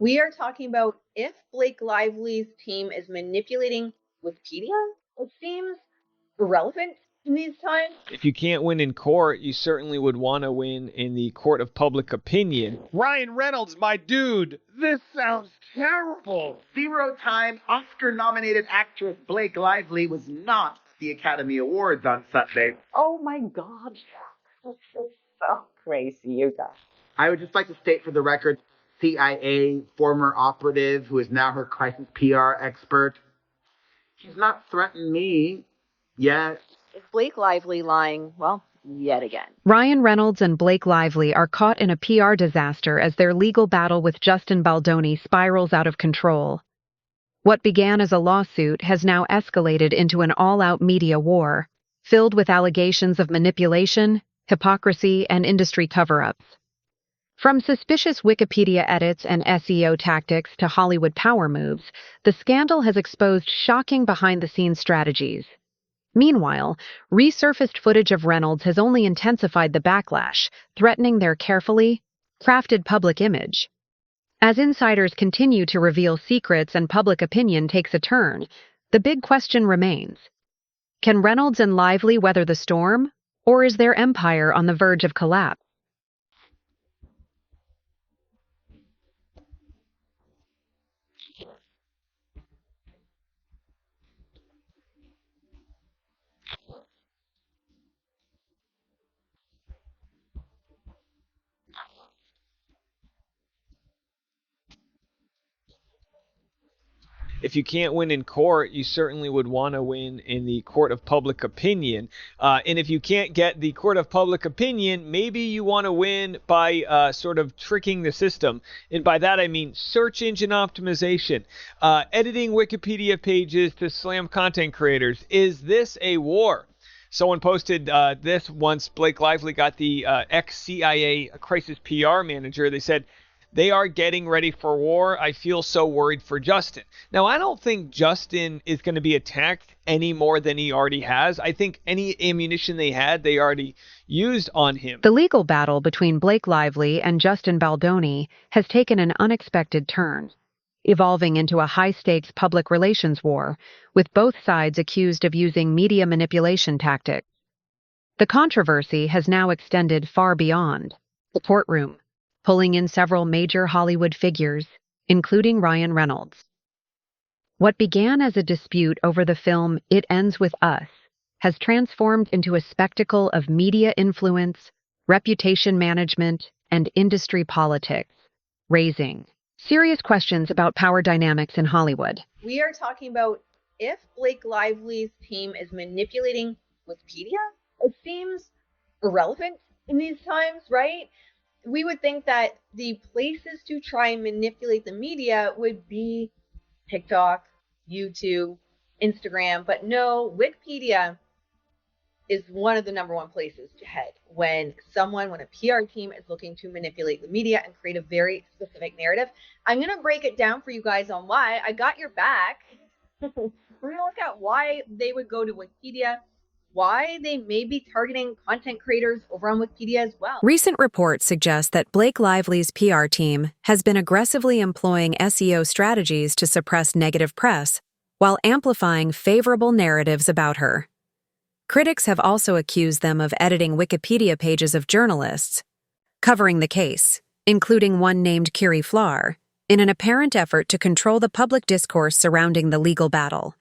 We are talking about if Blake Lively's team is manipulating Wikipedia. It seems irrelevant in these times. If you can't win in court, you certainly would want to win in the court of public opinion. Ryan Reynolds, my dude, this sounds terrible. Zero-time Oscar-nominated actress Blake Lively was not at the Academy Awards on Sunday. Oh my God. This is so crazy, you guys. I would just like to state for the record, CIA former operative who is now her crisis PR expert. She's not threatened me yet. Is Blake Lively lying? Well, yet again. Ryan Reynolds and Blake Lively are caught in a PR disaster as their legal battle with Justin Baldoni spirals out of control. What began as a lawsuit has now escalated into an all-out media war, filled with allegations of manipulation, hypocrisy, and industry cover-ups. From suspicious Wikipedia edits and SEO tactics to Hollywood power moves, the scandal has exposed shocking behind-the-scenes strategies. Meanwhile, resurfaced footage of Reynolds has only intensified the backlash, threatening their carefully crafted public image. As insiders continue to reveal secrets and public opinion takes a turn, the big question remains. Can Reynolds and Lively weather the storm, or is their empire on the verge of collapse? If you can't win in court, you certainly would want to win in the court of public opinion. And if you can't get the court of public opinion, maybe you want to win by sort of tricking the system. And by that, I mean search engine optimization, editing Wikipedia pages to slam content creators. Is this a war? Someone posted this once Blake Lively got the ex-CIA crisis PR manager. They said, "They are getting ready for war. I feel so worried for Justin." Now, I don't think Justin is going to be attacked any more than he already has. I think any ammunition they had, they already used on him. The legal battle between Blake Lively and Justin Baldoni has taken an unexpected turn, evolving into a high-stakes public relations war, with both sides accused of using media manipulation tactics. The controversy has now extended far beyond the courtroom, pulling in several major Hollywood figures, including Ryan Reynolds. What began as a dispute over the film It Ends With Us has transformed into a spectacle of media influence, reputation management, and industry politics, raising serious questions about power dynamics in Hollywood. We are talking about if Blake Lively's team is manipulating Wikipedia. It seems irrelevant in these times, right? We would think that the places to try and manipulate the media would be TikTok, YouTube, Instagram, but no, Wikipedia is one of the number one places to head when a PR team is looking to manipulate the media and create a very specific narrative. I'm going to break it down for you guys on why. I got your back. We're going to look at why they would go to Wikipedia, why they may be targeting content creators over on Wikipedia as well. Recent reports suggest that Blake Lively's PR team has been aggressively employing SEO strategies to suppress negative press while amplifying favorable narratives about her. Critics have also accused them of editing Wikipedia pages of journalists covering the case, including one named Kiri Flar, in an apparent effort to control the public discourse surrounding the legal battle.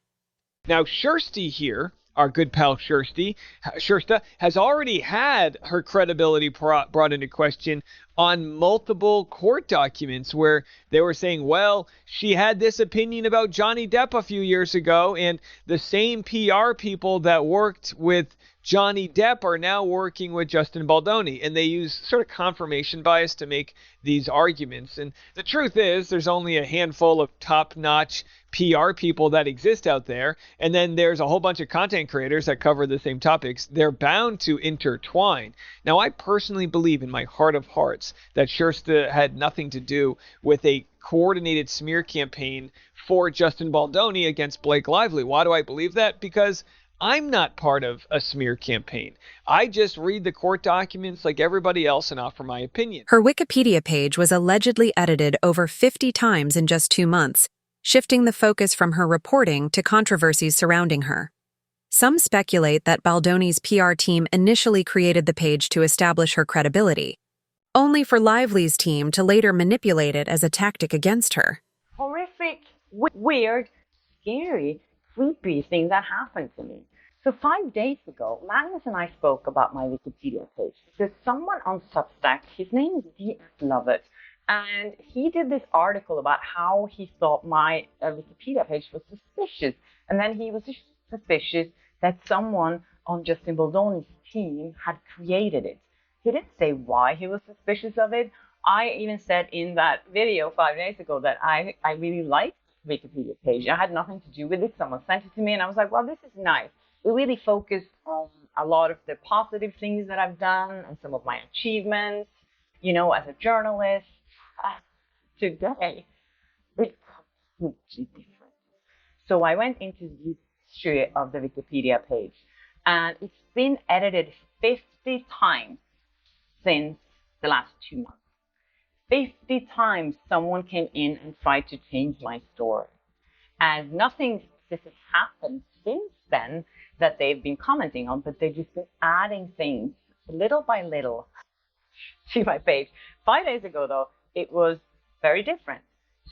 Now, Kirsty here, our good pal Shirsta, has already had her credibility brought into question on multiple court documents where they were saying, well, she had this opinion about Johnny Depp a few years ago, and the same PR people that worked with Johnny Depp are now working with Justin Baldoni, and they use sort of confirmation bias to make these arguments. And the truth is, there's only a handful of top-notch PR people that exist out there, and then there's a whole bunch of content creators that cover the same topics. They're bound to intertwine. Now, I personally believe in my heart of hearts that Shirsta had nothing to do with a coordinated smear campaign for Justin Baldoni against Blake Lively. Why do I believe that? Because I'm not part of a smear campaign. I just read the court documents like everybody else and offer my opinion. Her Wikipedia page was allegedly edited over 50 times in just 2 months, shifting the focus from her reporting to controversies surrounding her. Some speculate that Baldoni's PR team initially created the page to establish her credibility, only for Lively's team to later manipulate it as a tactic against her. Horrific, weird, scary, creepy thing that happened to me. So 5 days ago, Magnus and I spoke about my Wikipedia page because someone on Substack, his name is Lovett, and he did this article about how he thought my Wikipedia page was suspicious. And then he was suspicious that someone on Justin Baldoni's team had created it. He didn't say why he was suspicious of it. I even said in that video 5 days ago that I really liked the Wikipedia page. I had nothing to do with it. Someone sent it to me and I was like, well, this is nice. We really focused on a lot of the positive things that I've done and some of my achievements, you know, as a journalist. Today, it's completely different. So I went into the history of the Wikipedia page, and it's been edited 50 times since the last 2 months. 50 times someone came in and tried to change my story. And nothing has happened since then that they've been commenting on, but they've just been adding things little by little to my page. 5 days ago, though, it was very different.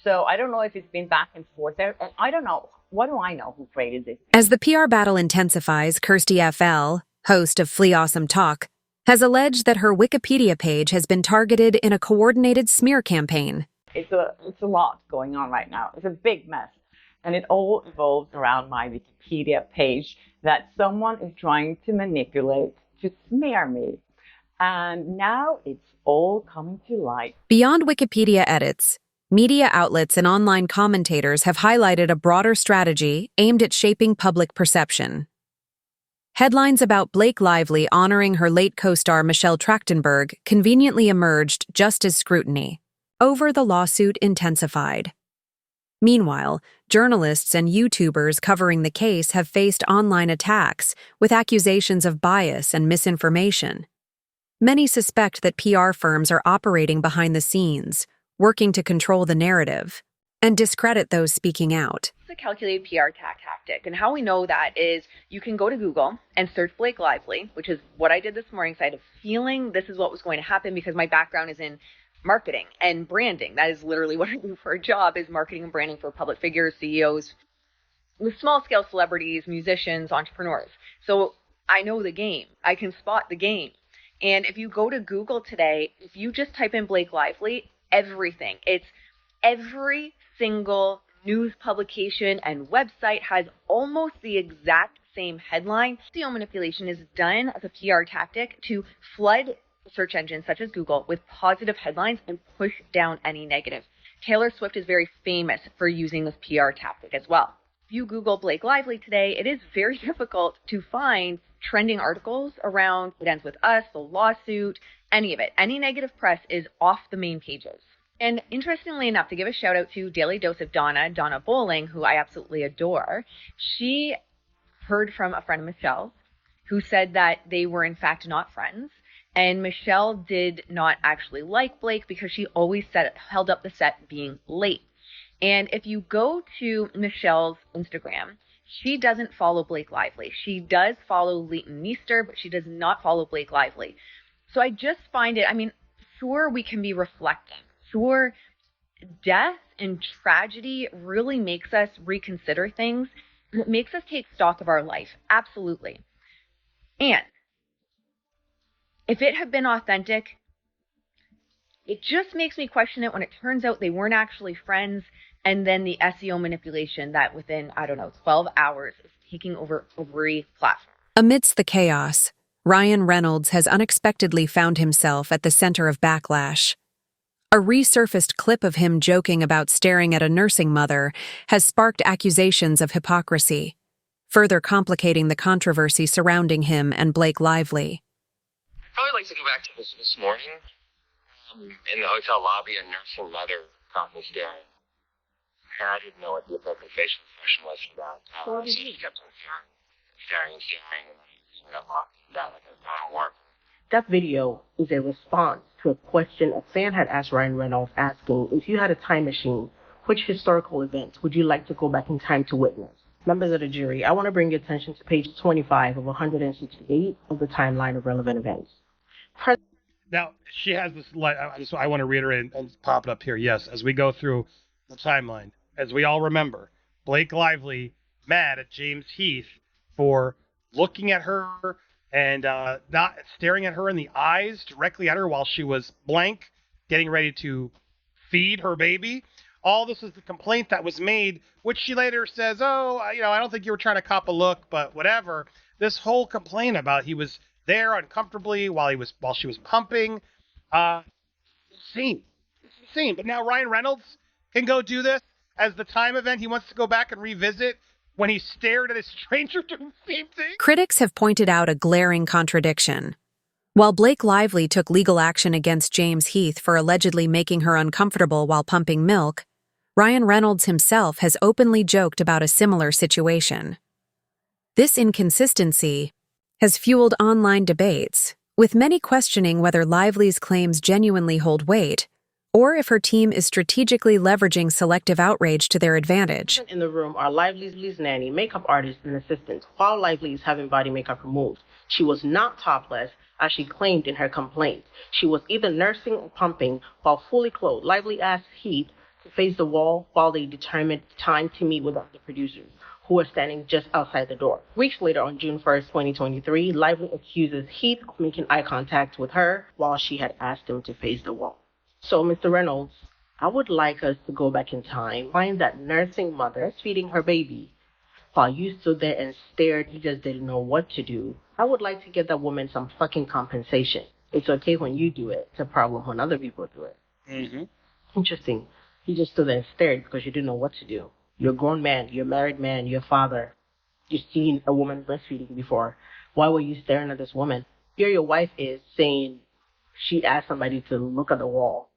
So I don't know if it's been back and forth there. And I don't know. What do I know who created this? As the PR battle intensifies, Kirsty FL, host of Flea Awesome Talk, has alleged that her Wikipedia page has been targeted in a coordinated smear campaign. It's a lot going on right now. It's a big mess. And it all evolves around my Wikipedia page that someone is trying to manipulate to smear me. And now it's all coming to light. Beyond Wikipedia edits, media outlets and online commentators have highlighted a broader strategy aimed at shaping public perception. Headlines about Blake Lively honoring her late co-star Michelle Trachtenberg conveniently emerged just as scrutiny over the lawsuit intensified. Meanwhile, journalists and YouTubers covering the case have faced online attacks with accusations of bias and misinformation. Many suspect that PR firms are operating behind the scenes, working to control the narrative, and discredit those speaking out. It's a calculated PR tactic, and how we know that is you can go to Google and search Blake Lively, which is what I did this morning, so I had a feeling this is what was going to happen because my background is in marketing and branding. That is literally what I do for a job, is marketing and branding for public figures, CEOs, with small-scale celebrities, musicians, entrepreneurs. So I know the game. I can spot the game. And if you go to Google today, if you just type in Blake Lively, it's every single news publication and website has almost the exact same headline. SEO manipulation is done as a PR tactic to flood search engines such as Google with positive headlines and push down any negative. Taylor Swift is very famous for using this PR tactic as well. If you Google Blake Lively today, it is very difficult to find trending articles around It Ends With Us, the lawsuit, any of it. Any negative press is off the main pages. And interestingly enough, to give a shout out to Daily Dose of Donna Bowling, who I absolutely adore, she heard from a friend of Michelle's who said that they were in fact not friends. And Michelle did not actually like Blake because she always held up the set being late. And if you go to Michelle's Instagram, she doesn't follow Blake Lively. She does follow Leighton Meester, but she does not follow Blake Lively. So I just find it, sure, we can be reflecting. Sure, death and tragedy really makes us reconsider things. It makes us take stock of our life. Absolutely. And if it had been authentic, it just makes me question it when it turns out they weren't actually friends, and then the SEO manipulation that within, 12 hours is taking over every platform. Amidst the chaos, Ryan Reynolds has unexpectedly found himself at the center of backlash. A resurfaced clip of him joking about staring at a nursing mother has sparked accusations of hypocrisy, further complicating the controversy surrounding him and Blake Lively. I'd probably like to go back to this morning. In the hotel lobby, a nursing mother caught me staring. And I didn't know what the appropriate facial expression was for that. So she kept on staring. staring, and I'm locking down like it's not work. That video is a response to a question a fan had asked Ryan Reynolds, asking, if you had a time machine, which historical events would you like to go back in time to witness? Members of the jury, I want to bring your attention to page 25 of 168 of the timeline of relevant events. Now, she has this, I want to reiterate and pop it up here. Yes, as we go through the timeline, as we all remember, Blake Lively mad at James Heath for looking at her and not staring at her in the eyes, directly at her while she was blank, getting ready to feed her baby. All this is the complaint that was made, which she later says, I don't think you were trying to cop a look, but whatever. This whole complaint about he was there uncomfortably while she was pumping. Insane. It's insane. But now Ryan Reynolds can go do this as the time event. He wants to go back and revisit when he stared at a stranger doing the same thing. Critics have pointed out a glaring contradiction. While Blake Lively took legal action against James Heath for allegedly making her uncomfortable while pumping milk, Ryan Reynolds himself has openly joked about a similar situation. This inconsistency has fueled online debates, with many questioning whether Lively's claims genuinely hold weight, or if her team is strategically leveraging selective outrage to their advantage. In the room are Lively's nanny, makeup artist, and assistant, while Lively is having body makeup removed. She was not topless, as she claimed in her complaint. She was either nursing or pumping while fully clothed. Lively asked Heath to face the wall while they determined time to meet with the producers, who were standing just outside the door. Weeks later, on June 1st, 2023, Lively accuses Heath of making eye contact with her while she had asked him to face the wall. So, Mr. Reynolds, I would like us to go back in time, find that nursing mother feeding her baby, while you stood there and stared, you just didn't know what to do. I would like to get that woman some fucking compensation. It's okay when you do it. It's a problem when other people do it. Mm-hmm. Interesting. You just stood there and stared because you didn't know what to do. You're a grown man. You're a married man. You're a father. You've seen a woman breastfeeding before. Why were you staring at this woman? Here your wife is saying she asked somebody to look at the wall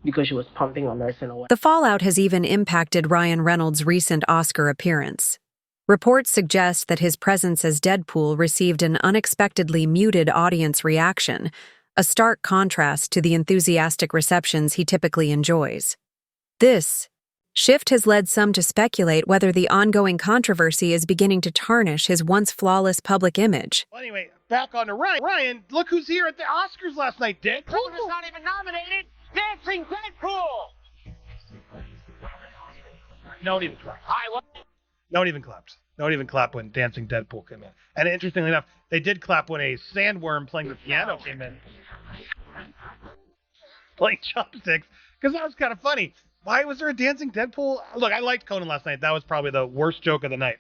because she was pumping or nursing or whatever. The fallout has even impacted Ryan Reynolds' recent Oscar appearance. Reports suggest that his presence as Deadpool received an unexpectedly muted audience reaction, a stark contrast to the enthusiastic receptions he typically enjoys. This shift has led some to speculate whether the ongoing controversy is beginning to tarnish his once flawless public image. Well, anyway, back on to Ryan. Ryan, look who's here at the Oscars last night, Dick. Who was not even nominated? Dancing Deadpool! No one even clapped. No one even clapped. No one even clapped when Dancing Deadpool came in. And interestingly enough, they did clap when a sandworm playing the piano came in. Playing chopsticks, because that was kind of funny. Why was there a Dancing Deadpool? Look, I liked Conan last night. That was probably the worst joke of the night.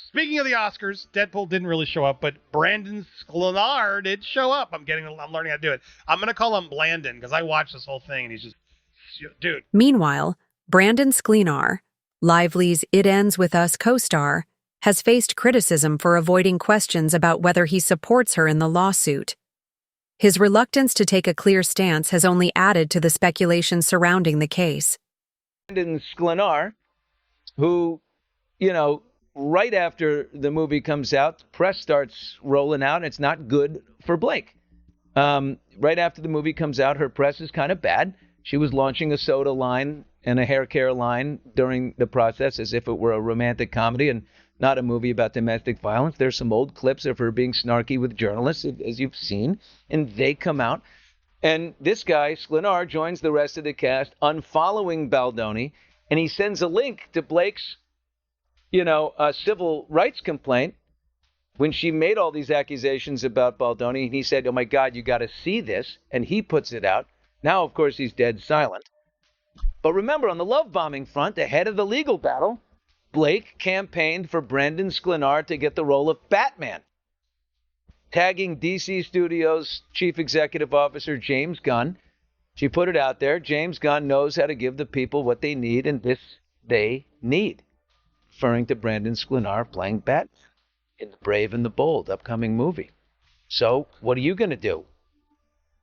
Speaking of the Oscars, Deadpool didn't really show up, but Brandon Sklenar did show up. I'm learning how to do it. I'm going to call him Blandon because I watched this whole thing and he's just, dude. Meanwhile, Brandon Sklenar, Lively's It Ends With Us co-star, has faced criticism for avoiding questions about whether he supports her in the lawsuit. His reluctance to take a clear stance has only added to the speculation surrounding the case. Brandon Sklenar, who, right after the movie comes out, press starts rolling out, and it's not good for Blake. Right after the movie comes out, her press is kind of bad. She was launching a soda line and a hair care line during the process as if it were a romantic comedy and not a movie about domestic violence. There's some old clips of her being snarky with journalists, as you've seen, and they come out. And this guy, Sklenar, joins the rest of the cast, unfollowing Baldoni, and he sends a link to Blake's, civil rights complaint when she made all these accusations about Baldoni, and he said, oh my God, you got to see this, and he puts it out. Now, of course, he's dead silent. But remember, on the love bombing front, ahead of the legal battle, Blake campaigned for Brandon Sklenar to get the role of Batman, tagging DC Studios Chief Executive Officer James Gunn. She put it out there. James Gunn knows how to give the people what they need, and this they need. Referring to Brandon Sklenar playing Batman in The Brave and the Bold upcoming movie. So what are you going to do?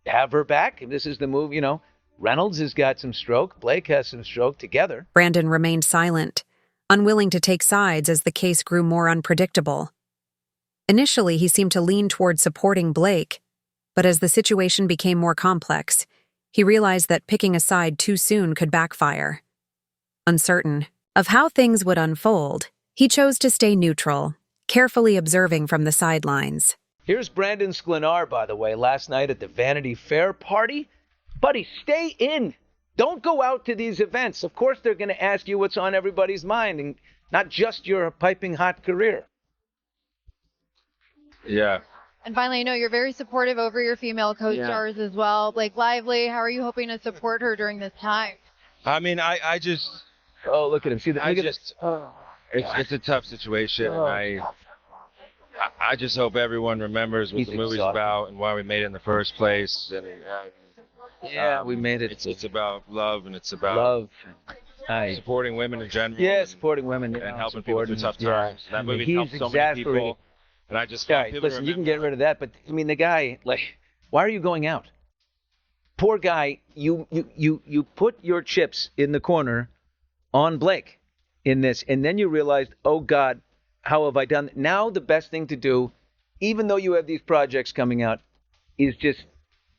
Have her back? If this is the movie, Reynolds has got some stroke. Blake has some stroke together. Brandon remained silent, unwilling to take sides as the case grew more unpredictable. Initially, he seemed to lean toward supporting Blake, but as the situation became more complex, he realized that picking a side too soon could backfire. Uncertain of how things would unfold, he chose to stay neutral, carefully observing from the sidelines. Here's Brandon Sklenar, by the way, last night at the Vanity Fair party. Buddy, stay in. Don't go out to these events. Of course they're going to ask you what's on everybody's mind, and not just your piping hot career. Yeah. And finally, I know you're very supportive over your female co-stars as well. Blake Lively, how are you hoping to support her during this time? I mean, I just... Oh, look at him. See that? It's a tough situation, and I just hope everyone remembers what the movie's about and why we made it in the first place. And we made it. It's about love, and it's about love. Supporting women in general. Yeah, supporting women and helping people through tough times. Yeah. That movie helped so many people. And I just want people to listen, you can get rid of that, but I mean, the guy, like, why are you going out? Poor guy, you put your chips in the corner on Blake in this, and then you realized, oh God, how have I done? Now the best thing to do, even though you have these projects coming out, is just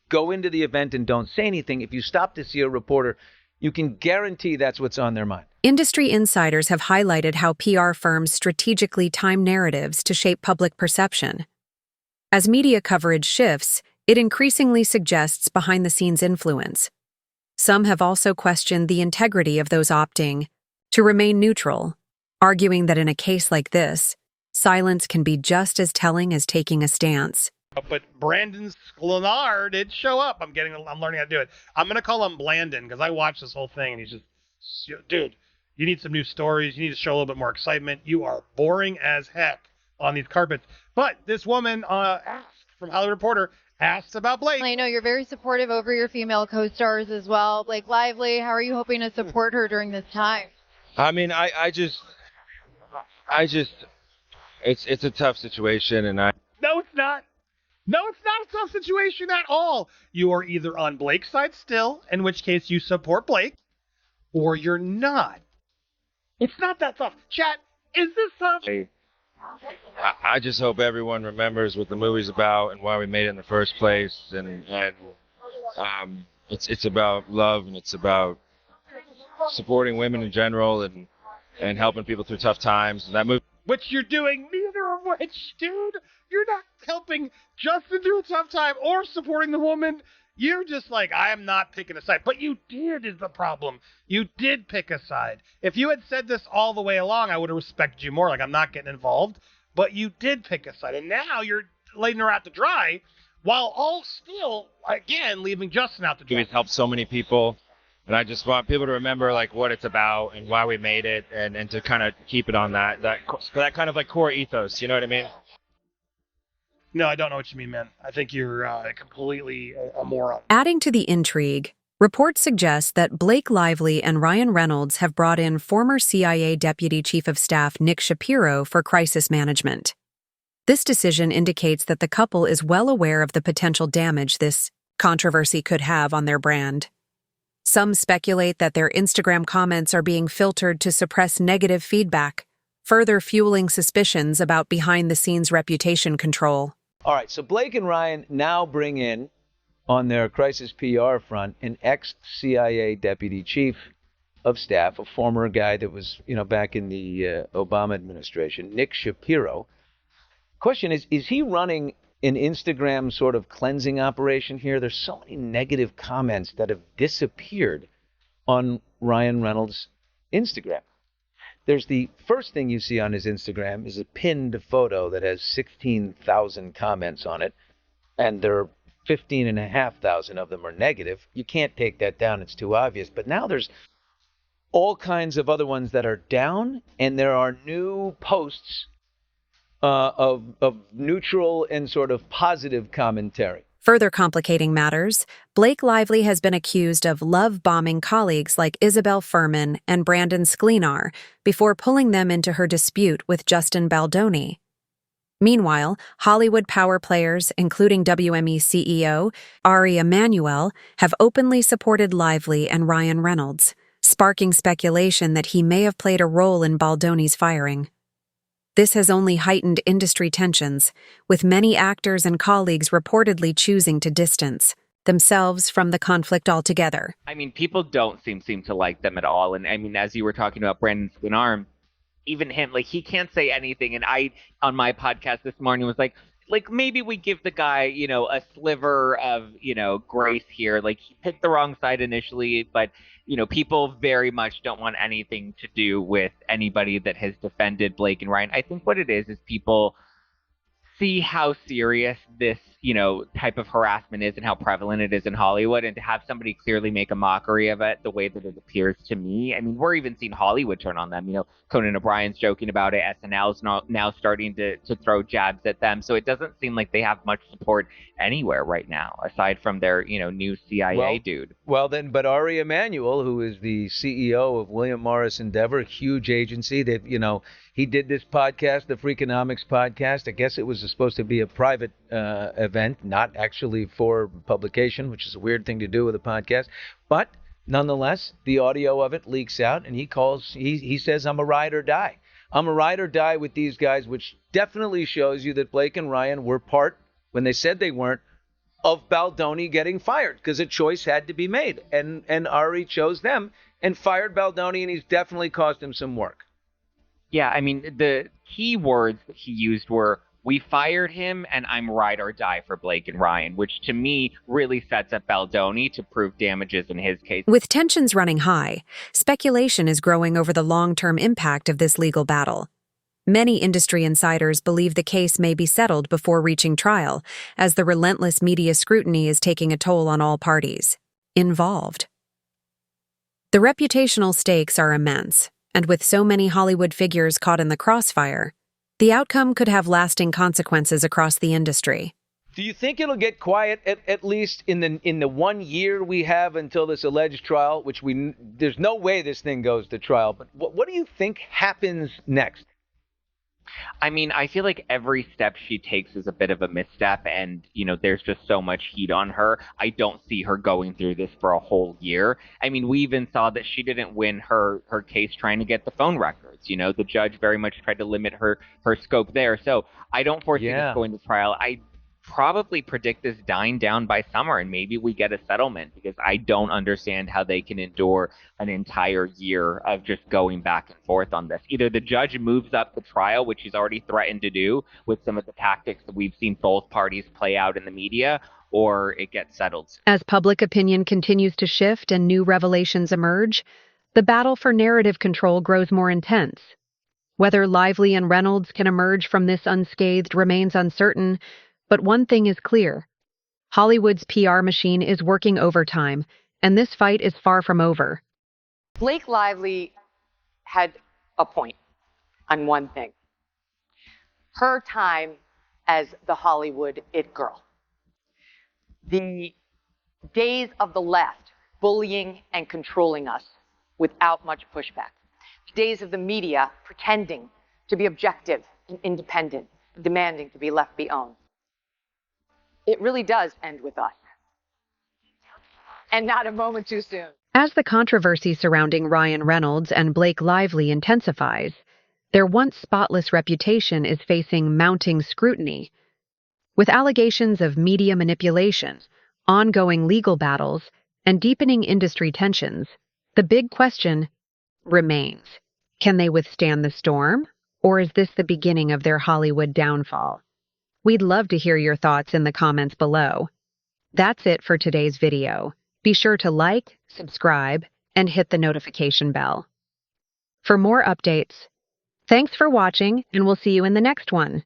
go into the event and don't say anything. If you stop to see a reporter, you can guarantee that's what's on their mind. Industry insiders have highlighted how PR firms strategically time narratives to shape public perception. As media coverage shifts, it increasingly suggests behind-the-scenes influence. Some have also questioned the integrity of those opting to remain neutral, arguing that in a case like this, silence can be just as telling as taking a stance. But Brandon Sklenar did show up. I'm learning how to do it. I'm going to call him Blandon because I watched this whole thing and he's just, dude, you need some new stories. You need to show a little bit more excitement. You are boring as heck on these carpets. But this woman asked, from Hollywood Reporter, asked about Blake. I know you're very supportive over your female co-stars as well. Blake Lively, how are you hoping to support her during this time? I mean, I just, it's a tough situation, and No, it's not. No, it's not a tough situation at all. You are either on Blake's side still, in which case you support Blake, or you're not. It's not that tough. Chat, is this tough? I just hope everyone remembers what the movie's about and why we made it in the first place, and it's about love, and it's about supporting women in general, and helping people through tough times. And that movie, which you're doing neither of which, dude. You're not helping Justin through a tough time or supporting the woman. You're just like, I am not picking a side. But you did is the problem. You did pick a side. If you had said this all the way along, I would have respected you more. Like, I'm not getting involved. But you did pick a side. And now you're letting her out to dry while all still, again, leaving Justin out to dry. It's helped so many people. And I just want people to remember, like, what it's about and why we made it, and to kind of keep it on that kind of, like, core ethos. You know what I mean? No, I don't know what you mean, man. I think you're completely a moron. Adding to the intrigue, reports suggest that Blake Lively and Ryan Reynolds have brought in former CIA Deputy Chief of Staff Nick Shapiro for crisis management. This decision indicates that the couple is well aware of the potential damage this controversy could have on their brand. Some speculate that their Instagram comments are being filtered to suppress negative feedback, further fueling suspicions about behind-the-scenes reputation control. All right, so Blake and Ryan now bring in, on their crisis PR front, an ex-CIA deputy chief of staff, a former guy that was, back in the Obama administration, Nick Shapiro. Question is he running an Instagram sort of cleansing operation here? There's so many negative comments that have disappeared on Ryan Reynolds' Instagram. There's the first thing you see on his Instagram is a pinned photo that has 16,000 comments on it, and there are 15,500 of them are negative. You can't take that down. It's too obvious. But now there's all kinds of other ones that are down, and there are new posts of neutral and sort of positive commentary. Further complicating matters, Blake Lively has been accused of love-bombing colleagues like Isabel Furman and Brandon Sklenar before pulling them into her dispute with Justin Baldoni. Meanwhile, Hollywood power players, including WME CEO Ari Emanuel, have openly supported Lively and Ryan Reynolds, sparking speculation that he may have played a role in Baldoni's firing. This has only heightened industry tensions, with many actors and colleagues reportedly choosing to distance themselves from the conflict altogether. I mean, people don't seem to like them at all. And I mean, as you were talking about Brandon Spinarm, even him, like, he can't say anything. And I, on my podcast this morning, was like maybe we give the guy, a sliver of, grace here. Like, he picked the wrong side initially, but, people very much don't want anything to do with anybody that has defended Blake and Ryan. I think what it is people see how serious this, type of harassment is and how prevalent it is in Hollywood, and to have somebody clearly make a mockery of it the way that it appears to me. I mean, we're even seeing Hollywood turn on them. Conan O'Brien's joking about it. SNL's now starting to throw jabs at them. So it doesn't seem like they have much support anywhere right now, aside from their, new CIA dude. Well, then, but Ari Emanuel, who is the CEO of William Morris Endeavor, huge agency that, he did this podcast, the Freakonomics podcast. I guess it was supposed to be a private event, not actually for publication, which is a weird thing to do with a podcast. But nonetheless, the audio of it leaks out, and he says, I'm a ride or die. I'm a ride or die with these guys, which definitely shows you that Blake and Ryan were part, when they said they weren't, of Baldoni getting fired, because a choice had to be made. And Ari chose them and fired Baldoni, and he's definitely cost him some work. Yeah, I mean, the key words that he used were, we fired him and I'm ride or die for Blake and Ryan, which to me really sets up Baldoni to prove damages in his case. With tensions running high, speculation is growing over the long-term impact of this legal battle. Many industry insiders believe the case may be settled before reaching trial, as the relentless media scrutiny is taking a toll on all parties involved. The reputational stakes are immense, and with so many Hollywood figures caught in the crossfire, the outcome could have lasting consequences across the industry. Do you think it'll get quiet at least in the 1 year we have until this alleged trial, which there's no way this thing goes to trial, but what do you think happens next? I mean, I feel like every step she takes is a bit of a misstep, and, there's just so much heat on her. I don't see her going through this for a whole year. I mean, we even saw that she didn't win her case trying to get the phone records. The judge very much tried to limit her scope there. So I don't foresee this going to trial. I probably predict this dying down by summer, and maybe we get a settlement, because I don't understand how they can endure an entire year of just going back and forth on this. Either the judge moves up the trial, which he's already threatened to do with some of the tactics that we've seen both parties play out in the media, or it gets settled soon. As public opinion continues to shift and new revelations emerge, the battle for narrative control grows more intense. Whether Lively and Reynolds can emerge from this unscathed remains uncertain, but one thing is clear. Hollywood's PR machine is working overtime, and this fight is far from over. Blake Lively had a point on one thing. Her time as the Hollywood it girl. The days of the left bullying and controlling us without much pushback. The days of the media pretending to be objective and independent, demanding to be left be owned. It really does end with us. And not a moment too soon. As the controversy surrounding Ryan Reynolds and Blake Lively intensifies, their once spotless reputation is facing mounting scrutiny. With allegations of media manipulation, ongoing legal battles, and deepening industry tensions, the big question remains. Can they withstand the storm, or is this the beginning of their Hollywood downfall? We'd love to hear your thoughts in the comments below. That's it for today's video. Be sure to like, subscribe, and hit the notification bell. For more updates, thanks for watching, and we'll see you in the next one.